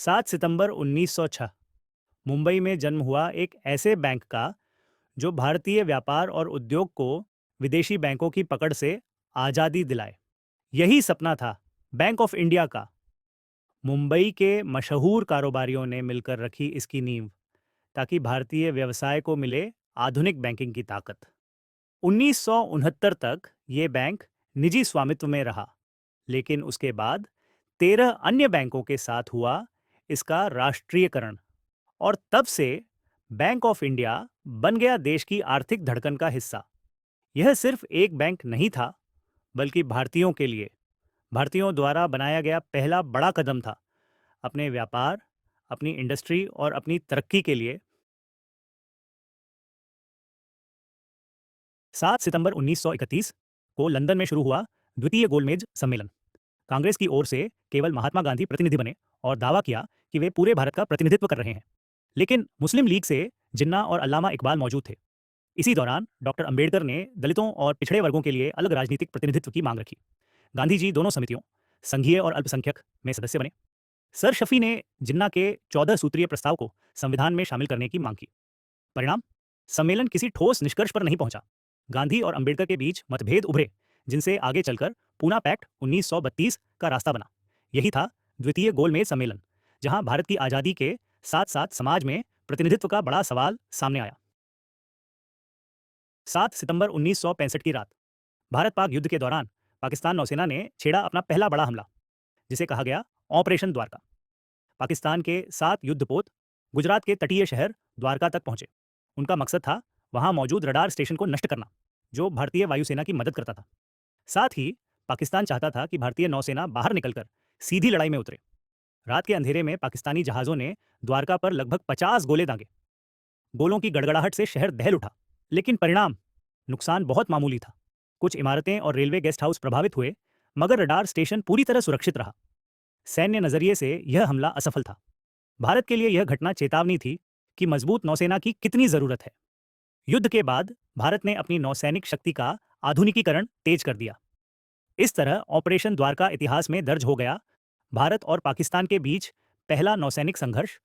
7 सितंबर 1906 मुंबई में जन्म हुआ एक ऐसे बैंक का जो भारतीय व्यापार और उद्योग को विदेशी बैंकों की पकड़ से आज़ादी दिलाए। यही सपना था बैंक ऑफ इंडिया का। मुंबई के मशहूर कारोबारियों ने मिलकर रखी इसकी नींव ताकि भारतीय व्यवसाय को मिले आधुनिक बैंकिंग की ताकत। 1969 तक ये बैंक निजी स्वामित्व में रहा, लेकिन उसके बाद 13 अन्य बैंकों के साथ हुआ इसका राष्ट्रीयकरण और तब से बैंक ऑफ इंडिया बन गया देश की आर्थिक धड़कन का हिस्सा। यह सिर्फ एक बैंक नहीं था, बल्कि भारतीयों के लिए, भारतीयों द्वारा बनाया गया पहला बड़ा कदम था अपने व्यापार, अपनी इंडस्ट्री और अपनी तरक्की के लिए। 7 सितंबर 1931 को लंदन में शुरू हुआ द्वितीय गोलमेज सम्मेलन। कांग्रेस की ओर से केवल महात्मा गांधी प्रतिनिधि बने और दावा किया कि वे पूरे भारत का प्रतिनिधित्व कर रहे हैं, लेकिन मुस्लिम लीग से जिन्ना और अल्लामा इकबाल मौजूद थे। इसी दौरान डॉक्टर अंबेडकर ने दलितों और पिछड़े वर्गों के लिए अलग राजनीतिक प्रतिनिधित्व की मांग रखी। गांधी जी दोनों समितियों, संघीय और अल्पसंख्यक, में सदस्य बने। सर शफी ने जिन्ना के 14 सूत्रीय प्रस्ताव को संविधान में शामिल करने की मांग की। परिणाम, सम्मेलन किसी ठोस निष्कर्ष पर नहीं पहुंचा। गांधी और अंबेडकर के बीच मतभेद उभरे, जिनसे आगे चलकर पूना पैक्ट 1932 का रास्ता बना। यही था द्वितीय गोलमेज सम्मेलन, जहां भारत की आज़ादी के साथ साथ समाज में प्रतिनिधित्व का बड़ा सवाल सामने आया। 7 सितंबर 1965 की रात, भारत पाक युद्ध के दौरान पाकिस्तान नौसेना ने छेड़ा अपना पहला बड़ा हमला, जिसे कहा गया ऑपरेशन द्वारका। पाकिस्तान के 7 युद्धपोत गुजरात के तटीय शहर द्वारका तक पहुंचे। उनका मकसद था वहां मौजूद रडार स्टेशन को नष्ट करना, जो भारतीय वायुसेना की मदद करता था। साथ ही पाकिस्तान चाहता था कि भारतीय नौसेना बाहर निकलकर सीधी लड़ाई में उतरे। रात के अंधेरे में पाकिस्तानी जहाज़ों ने द्वारका पर लगभग 50 गोले दागे। गोलों की गड़गड़ाहट से शहर दहल उठा, लेकिन परिणाम, नुकसान बहुत मामूली था। कुछ इमारतें और रेलवे गेस्ट हाउस प्रभावित हुए, मगर रडार स्टेशन पूरी तरह सुरक्षित रहा। सैन्य नजरिए से यह हमला असफल था। भारत के लिए यह घटना चेतावनी थी कि मजबूत नौसेना की कितनी जरूरत है। युद्ध के बाद भारत ने अपनी नौसैनिक शक्ति का आधुनिकीकरण तेज कर दिया। इस तरह ऑपरेशन द्वारका इतिहास में दर्ज हो गया, भारत और पाकिस्तान के बीच पहला नौसैनिक संघर्ष